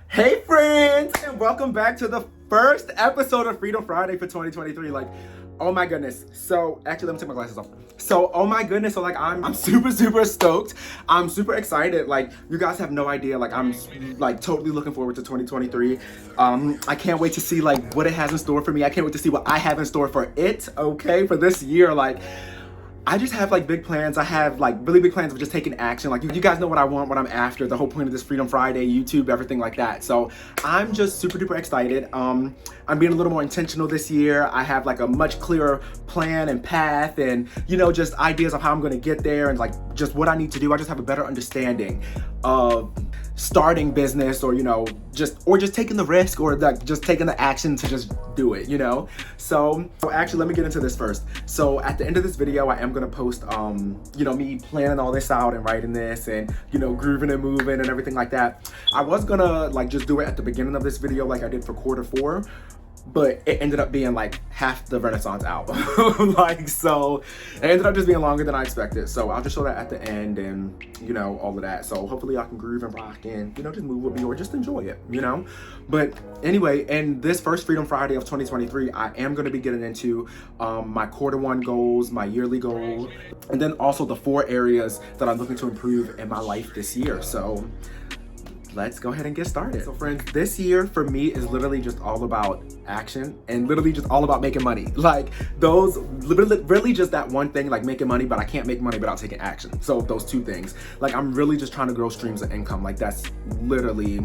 Hey friends, and welcome back to the first episode of Freedom Friday for 2023. Oh my goodness. So actually let me take my glasses off. Oh my goodness, I'm super stoked. I'm super excited. You guys have no idea. I'm totally looking forward to 2023. I can't wait to see what it has in store for me. I can't wait to see what I have in store for it, okay, for this year. I just have big plans. I have really big plans of just taking action. You guys know what I want, what I'm after, the whole point of this Freedom Friday, YouTube, everything like that. So I'm just super duper excited. I'm being a little more intentional this year. I have a much clearer plan and path and just ideas of how I'm gonna get there and just what I need to do. I just have a better understanding of starting business or just taking the risk or just taking the action to just do it, So actually let me get into this first. So at the end of this video I am gonna post me planning all this out and writing this and grooving and moving and everything like that. I was gonna just do it at the beginning of this video like I did for quarter 4, but it ended up being half the Renaissance album. So it ended up just being longer than I expected. So I'll just show that at the end and all of that. So hopefully y'all can groove and rock and just move with me or just enjoy it, But anyway, in this first Freedom Friday of 2023, I am going to be getting into my quarter 1 goals, my yearly goals, and then also the 4 areas that I'm looking to improve in my life this year. So let's go ahead and get started. So friends, this year for me is literally just all about action and literally just all about making money. Those really just that one thing, making money, but I can't make money without taking action. So those 2 things, I'm really just trying to grow streams of income. That's literally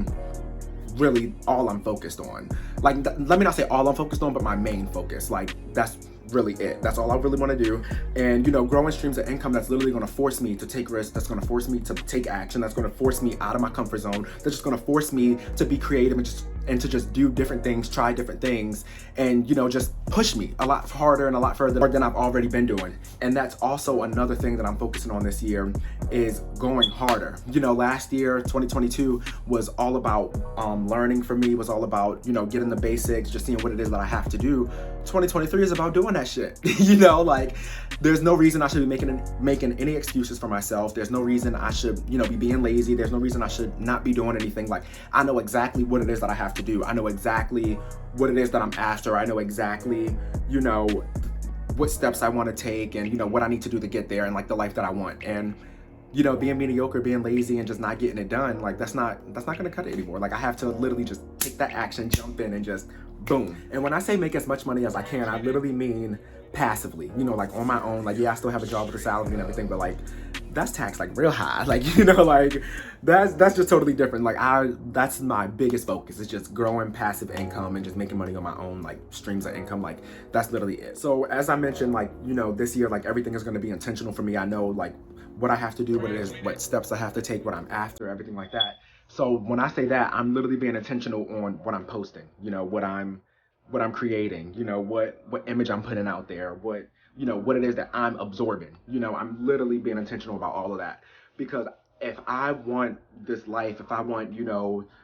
really all I'm focused on. Let me not say all I'm focused on, but my main focus. That's really it. That's all I really want to do. And growing streams of income, that's literally going to force me to take risks. That's going to force me to take action. That's going to force me out of my comfort zone. That's just going to force me to be creative and to just do different things, try different things, and just push me a lot harder and a lot further than I've already been doing. And that's also another thing that I'm focusing on this year is going harder. Last year, 2022, was all about learning for me, was all about getting the basics, just seeing what it is that I have to do. 2023 is about doing that shit. There's no reason I should be making any excuses for myself. There's no reason I should be being lazy. There's no reason I should not be doing anything. I know exactly what it is that I have to do. I know exactly what it is that I'm after. I know exactly what steps I want to take and what I need to do to get there and the life that I want. And being mediocre, being lazy, and just not getting it done, that's not gonna cut it anymore. I have to literally just take that action, jump in, and just boom. And when I say make as much money as I can, I literally mean passively, on my own. Yeah, I still have a job with a salary and everything, but that's taxed real high. That's just totally different. That's my biggest focus, is just growing passive income and just making money on my own, streams of income. That's literally it. So as I mentioned, this year, everything is going to be intentional for me. I know what I have to do, what it is, what steps I have to take, what I'm after, everything like that. So when I say that, I'm literally being intentional on what I'm posting, what I'm creating, what image I'm putting out there, what it is that I'm absorbing. I'm literally being intentional about all of that. Because if I want this life, if I want,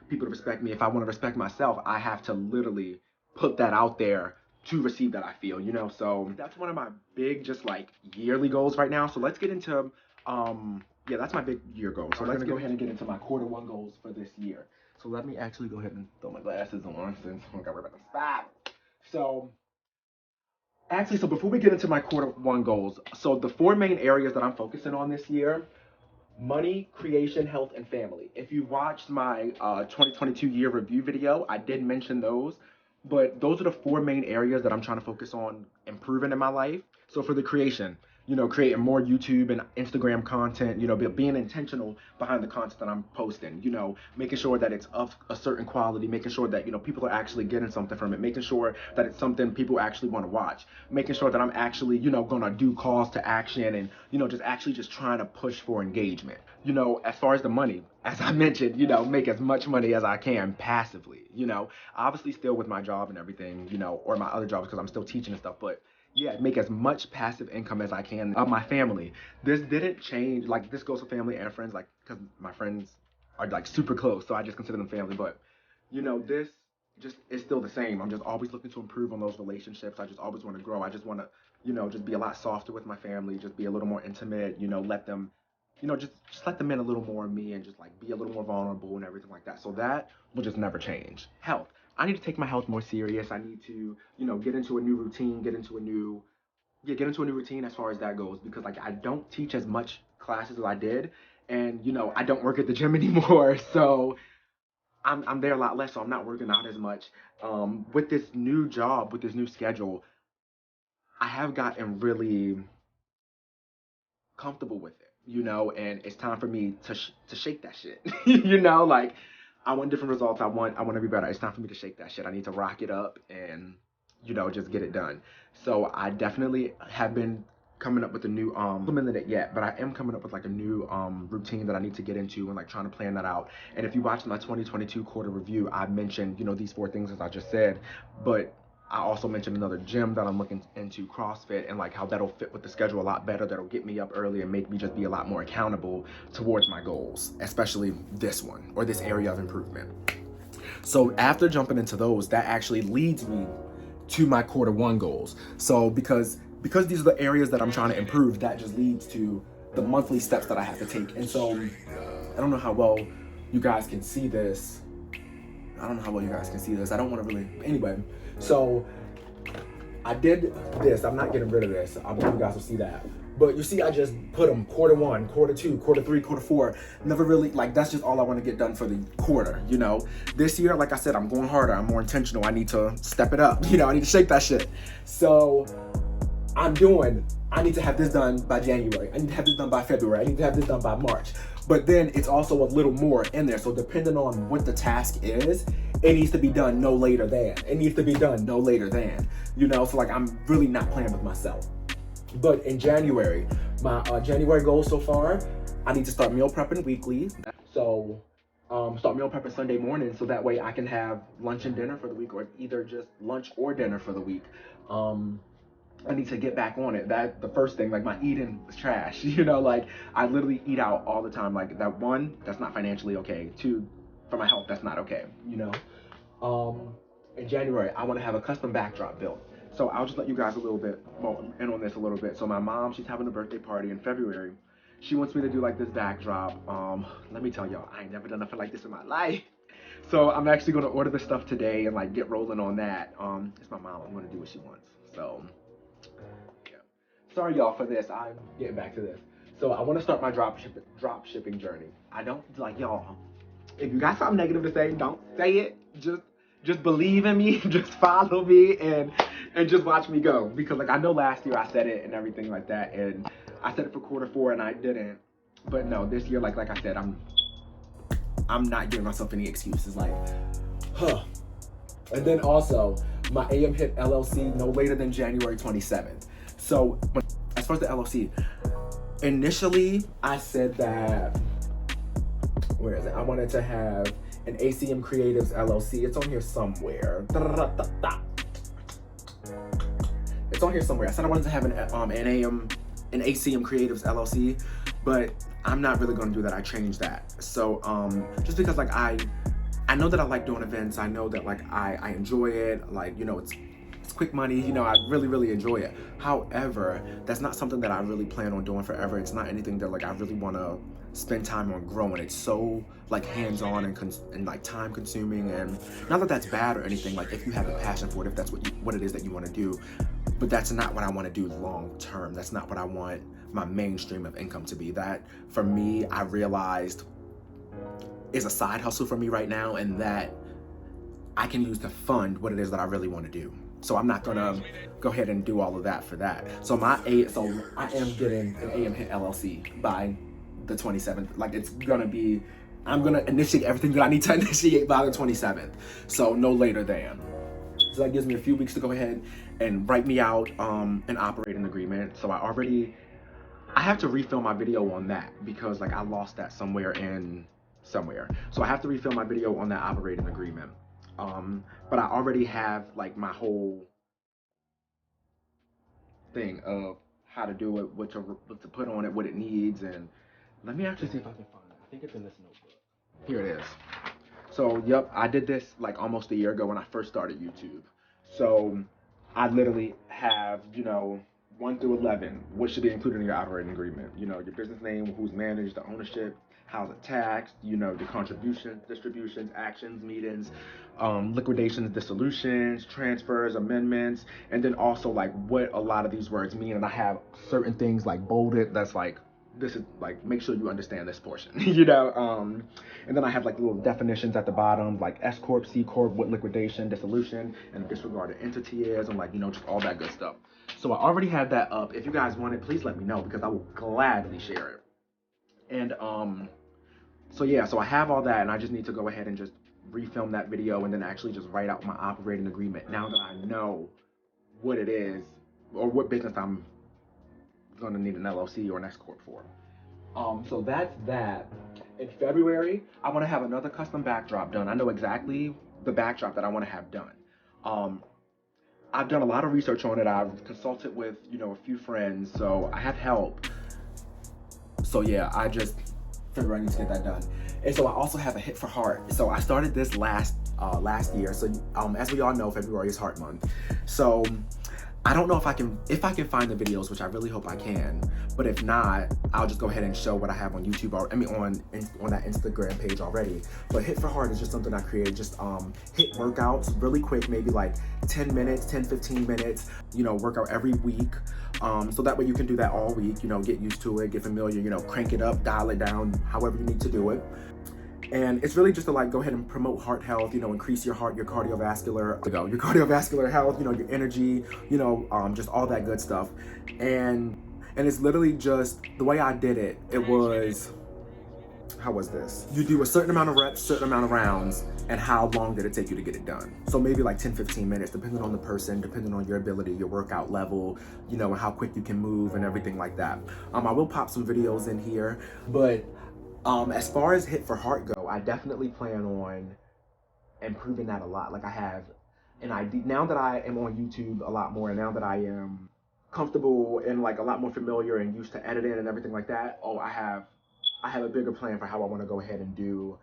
people to respect me, if I want to respect myself, I have to literally put that out there to receive that, I feel, So that's one of my big, just yearly goals right now. So let's get into, yeah, that's my big year goal. So let's go ahead and get into my quarter 1 goals for this year. So let me actually go ahead and throw my glasses on since I got about to stop. So actually, so before we get into my quarter 1 goals, so the 4 main areas that I'm focusing on this year: money, creation, health, and family. If you watched my 2022 year review video, I did mention those, but those are the 4 main areas that I'm trying to focus on improving in my life. So for the creation, creating more YouTube and Instagram content, being intentional behind the content that I'm posting, making sure that it's of a certain quality, making sure that, people are actually getting something from it, making sure that it's something people actually want to watch, making sure that I'm actually, gonna do calls to action and, just trying to push for engagement. As far as the money, as I mentioned, make as much money as I can passively, obviously still with my job and everything, or my other jobs because I'm still teaching and stuff, but yeah, make as much passive income as I can of my family. This didn't change. This goes for family and friends, because my friends are super close, so I just consider them family. But this just is still the same. I'm just always looking to improve on those relationships. I just always want to grow. I just want to, just be a lot softer with my family, just be a little more intimate. Let them, you know, just let them in a little more of me and just like be a little more vulnerable and everything like that. So that will just never change. Health. I need to take my health more serious. I need to, you know, get into a new routine, get into a new routine as far as that goes, because like I don't teach as much classes as I did, and you know I don't work at the gym anymore, so I'm there a lot less, so I'm not working out as much. With this new job, with this new schedule, I have gotten really comfortable with it, you know, and it's time for me to shake that shit. You know, like I want different results. I want to be better. It's time for me to shake that shit. I need to rock it up and you know just get it done. So I definitely have been coming up with a new implemented it yet, but I am coming up with like a new routine that I need to get into and like trying to plan that out. And if you watched my 2022 quarter review, I mentioned, you know, these four things as I just said, but I also mentioned another gym that I'm looking into, CrossFit, and like how that'll fit with the schedule a lot better. That'll get me up early and make me just be a lot more accountable towards my goals, especially this one or this area of improvement. So after jumping into those, that actually leads me to my quarter one goals. So because these are the areas that I'm trying to improve, that just leads to the monthly steps that I have to take. And so I don't know how well you guys can see this. I don't know how well you guys can see this. I don't want to really, anyway. So I did this. I'm not getting rid of this. I believe you guys will see that. But you see, I just put them quarter one, quarter two, quarter three, quarter four. Never really, like, that's just all I want to get done for the quarter, you know? This year, like I said, I'm going harder. I'm more intentional. I need to step it up. You know, I need to shake that shit. So I need to have this done by January. I need to have this done by February. I need to have this done by March. But then it's also a little more in there. So depending on what the task is, it needs to be done no later than. It needs to be done no later than. You know, so like I'm really not playing with myself. But in January, my January goals so far, I need to start meal prepping weekly. So start meal prepping Sunday morning so that way I can have lunch and dinner for the week, or either just lunch or dinner for the week. I need to get back on it. That the first thing, like my eating was trash. You know, like I literally eat out all the time. Like that one, that's not financially okay. Two, for my health, that's not okay. You know. In January, I want to have a custom backdrop built. So I'll just let you guys a little bit in on this a little bit. So my mom, she's having a birthday party in February. She wants me to do like this backdrop. Let me tell y'all, I ain't never done nothing like this in my life. So I'm actually gonna order the stuff today and like get rolling on that. It's my mom. I'm gonna do what she wants. So yeah. Sorry y'all for this. I'm getting back to this. So I want to start my drop shipping journey. I don't like y'all. If you got something negative to say, don't say it. Just believe in me. Just follow me and just watch me go. Because like I know last year I said it and everything like that, and I said it for quarter four and I didn't. But no, this year like I said, I'm not giving myself any excuses. Like, huh. And then also my AM hit LLC no later than January 27th. So as far as the LLC, initially I said that, where is it? I wanted to have an ACM Creatives LLC. It's on here somewhere. It's on here somewhere. I said I wanted to have an ACM Creatives LLC, but I'm not really going to do that. I changed that. So just because like I know that I like doing events. I know that like I enjoy it. Like, you know, it's quick money, you know, I really enjoy it. However, that's not something that I really plan on doing forever. It's not anything that like I really want to spend time on growing. It's so like hands-on and like time consuming, and not that that's bad or anything. Like if you have a passion for it, if that's what it is that you want to do, but that's not what I want to do long term. That's not what I want my main stream of income to be. That for me, I realized is a side hustle for me right now, and that I can use to fund what it is that I really want to do. So I'm not gonna go ahead and do all of that for that. So I am getting an AM Hit LLC by the 27th. Like I'm gonna initiate everything that I need to initiate by the 27th. So no later than. So that gives me a few weeks to go ahead and write me out an operating agreement. So I have to refilm my video on that because like I lost that somewhere. So I have to refilm my video on that operating agreement. But I already have like my whole thing of how to do it, what to put on it, what it needs, and let me actually see if I can find it. I think it's in this notebook. Here it is. So, yep, I did this like almost a year ago when I first started YouTube. So I literally have, you know, 1 through 11, what should be included in your operating agreement? You know, your business name, who's managed, the ownership, how's it taxed, you know, the contributions, distributions, actions, meetings, liquidations, dissolutions, transfers, amendments, and then also like what a lot of these words mean. And I have certain things like bolded that's like, this is like, make sure you understand this portion, you know? And then I have like little definitions at the bottom, like S Corp, C Corp, what liquidation, dissolution, and disregarded entity is, and like, you know, just all that good stuff. So I already have that up. If you guys want it, please let me know because I will gladly share it. And so yeah, so I have all that, and I just need to go ahead and just refilm that video and then actually just write out my operating agreement now that I know what it is or what business I'm gonna need an LLC or an S corp for. So that's that. In February, I want to have another custom backdrop done. I know exactly the backdrop that I want to have done. I've done a lot of research on it. I've consulted with, you know, a few friends, so I have help. So yeah, I just figured I need to get that done. And so I also have a hit for heart. So I started this last year. So as we all know, February is Heart Month. So I don't know if I can find the videos, which I really hope I can. But if not, I'll just go ahead and show what I have on YouTube, or I mean on that Instagram page already. But Hit for Heart is just something I created, just hit workouts really quick, maybe like 10 minutes, 10, 15 minutes, you know, workout every week. So that way you can do that all week, you know, get used to it, get familiar, you know, crank it up, dial it down, however you need to do it. And it's really just to like go ahead and promote heart health, you know, increase your cardiovascular health, you know, your energy, you know, just all that good stuff. And it's literally just the way I did it. It was, how was this? You do a certain amount of reps, certain amount of rounds, and how long did it take you to get it done? So maybe like 10, 15 minutes, depending on the person, depending on your ability, your workout level, you know, and how quick you can move and everything like that. I will pop some videos in here, but as far as Hit for Heart go, I definitely plan on improving that a lot. Like I have an idea now that I am on YouTube a lot more, and now that I am comfortable and like a lot more familiar and used to editing and everything like that. Oh, I have a bigger plan for how I want to go ahead and do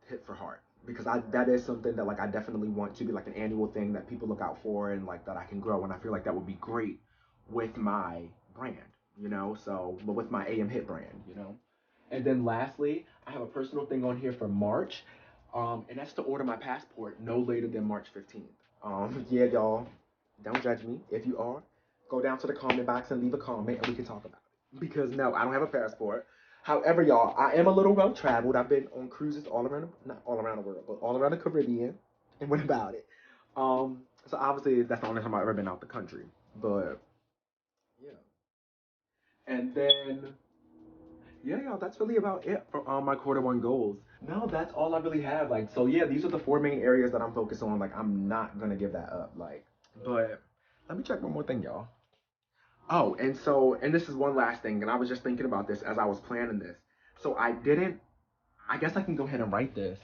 Hit for Heart, because that is something that like I definitely want to be like an annual thing that people look out for and like that I can grow, and I feel like that would be great with my brand, you know. So, but with my AM Hit brand, you know. And then lastly, I have a personal thing on here for March, and that's to order my passport no later than March 15th. Yeah, y'all, don't judge me. If you are, go down to the comment box and leave a comment and we can talk about it. Because no, I don't have a passport. However, y'all, I am a little well traveled. I've been on cruises all around, not all around the world, but all around the Caribbean and went about it. So obviously that's the only time I've ever been out the country. But yeah. And then yeah, y'all, that's really about it for my quarter 1 goals. No, that's all I really have. Like, so yeah, these are the 4 main areas that I'm focused on. Like, I'm not gonna give that up. Like, but let me check one more thing, y'all. Oh, and this is one last thing, and I was just thinking about this as I was planning this. So I guess I can go ahead and write this,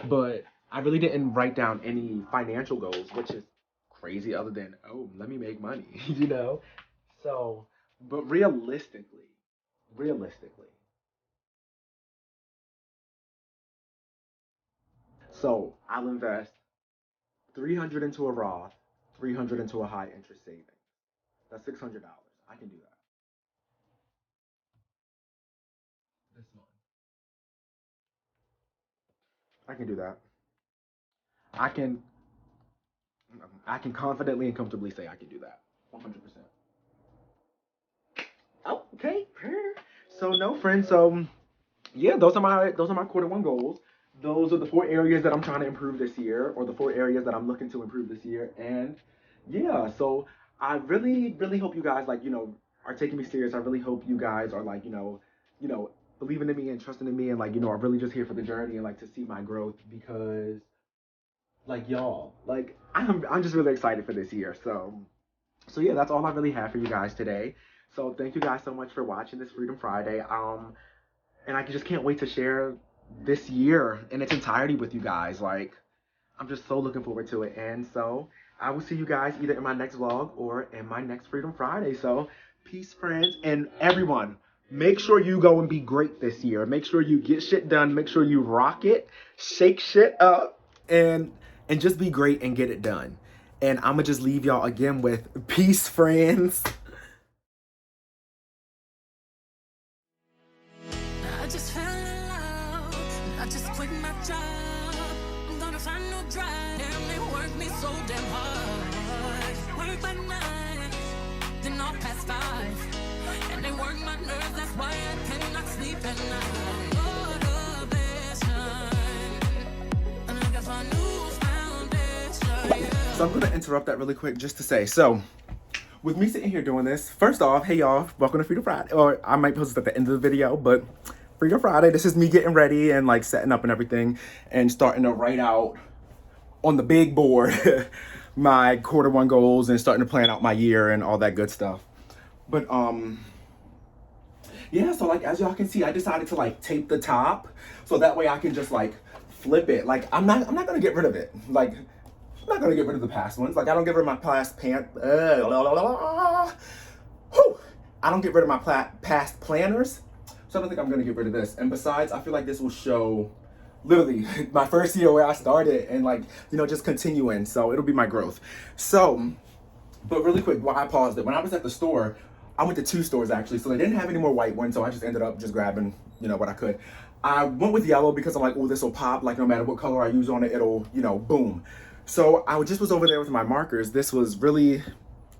but I really didn't write down any financial goals, which is crazy other than, oh, let me make money, you know? So, but realistically, so I'll invest 300 into a Roth, 300 into a high interest savings. That's $600. I can do that this month. I can do that. I can I can confidently and comfortably say I can do that. 100%. Oh, okay. So no, friends. So yeah, those are my quarter 1 goals. Those are the 4 areas that I'm trying to improve this year, or the 4 areas that I'm looking to improve this year. And yeah, so I really, really hope you guys like, you know, are taking me serious. I really hope you guys are like, you know, believing in me and trusting in me, and like, you know, are really just here for the journey and like to see my growth, because like y'all, like I'm just really excited for this year. So yeah, that's all I really have for you guys today. So thank you guys so much for watching this Freedom Friday. And I just can't wait to share this year in its entirety with you guys. Like, I'm just so looking forward to it. And so I will see you guys either in my next vlog or in my next Freedom Friday. So peace, friends, and everyone. Make sure you go and be great this year. Make sure you get shit done. Make sure you rock it, shake shit up, and just be great and get it done. And I'm gonna just leave y'all again with peace, friends. quit my job. I'm gonna find no drive. Damn, they work me so damn hard. Work by 9, then I'll pass 5. And they work my nerves, that's why I cannot sleep at night. Motivation, and I got my new foundation, yeah. So I'm gonna interrupt that really quick just to say, so with me sitting here doing this, first off, hey y'all, welcome to Freedom Friday. Or I might post it at the end of the video, but Freedom Friday, this is me getting ready and like setting up and everything and starting to write out on the big board my Q1 goals and starting to plan out my year and all that good stuff. But yeah, so like as y'all can see, I decided to like tape the top so that way I can just like flip it. Like I'm not gonna get rid of it. Like I'm not gonna get rid of the past ones. Like I don't get rid of my past I don't get rid of my past planners. So I don't think I'm gonna get rid of this. And besides, I feel like this will show literally my first year where I started and like, you know, just continuing. So it'll be my growth. So, but really quick, why I paused it. When I was at the store, I went to 2 stores actually. So they didn't have any more white ones. So I just ended up just grabbing, you know, what I could. I went with yellow because I'm like, oh, this will pop. Like no matter what color I use on it, it'll, you know, boom. So I just was over there with my markers. This was really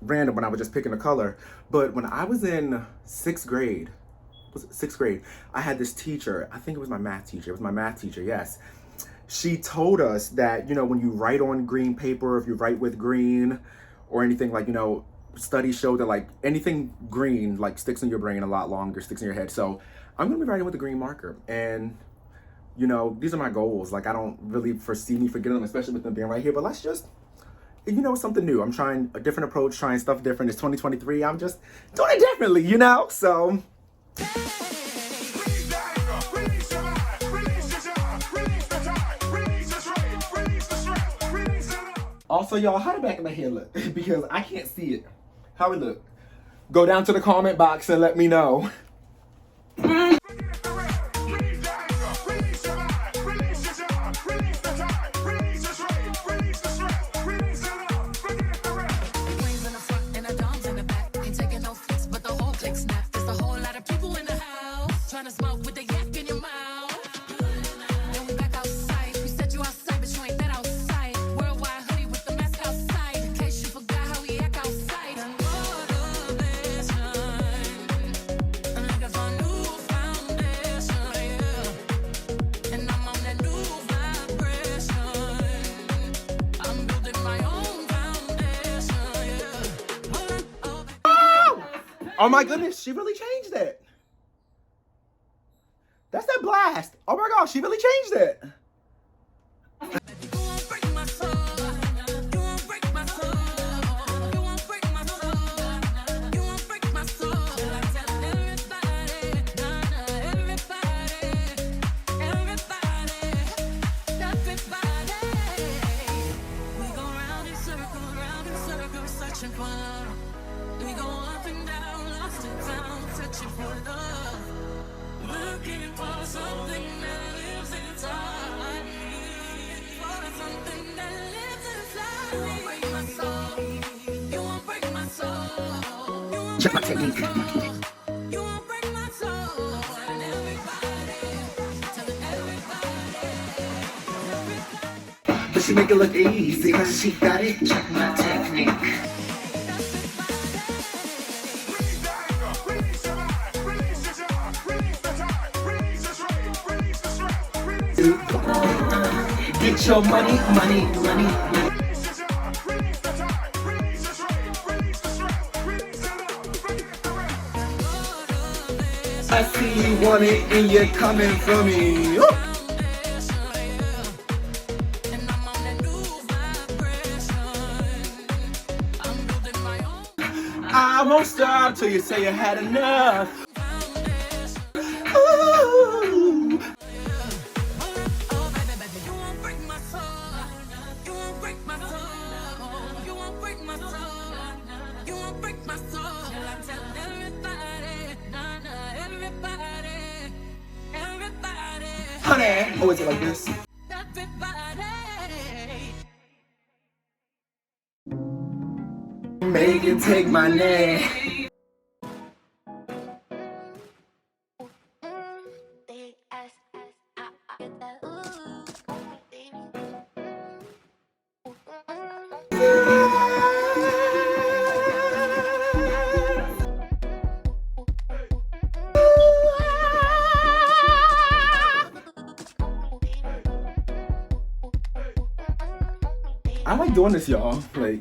random when I was just picking a color. But when I was in 6th grade, I had this teacher, I think it was my math teacher. It was my math teacher, yes. She told us that, you know, when you write on green paper, if you write with green or anything, like, you know, studies show that like anything green like sticks in your brain a lot longer, sticks in your head. So I'm gonna be writing with a green marker. And you know, these are my goals. Like I don't really foresee me forgetting them, especially with them being right here, but let's just, you know, something new. I'm trying a different approach, trying stuff different. It's 2023. I'm just doing it differently, you know? So. Also, y'all, how the back of my head look? Because I can't see it. How it look? Go down to the comment box and let me know. Oh my goodness, she really changed it. That's that blast. Oh my gosh, she really changed it. Check my technique. But she make it look easy cause she got it. Check my technique. Get your money. I see you want it and you're coming for me. Ooh. I won't stop till you say you had enough. Ooh. Honey, oh, is it like this? Make it take my name. doing this, y'all. Like.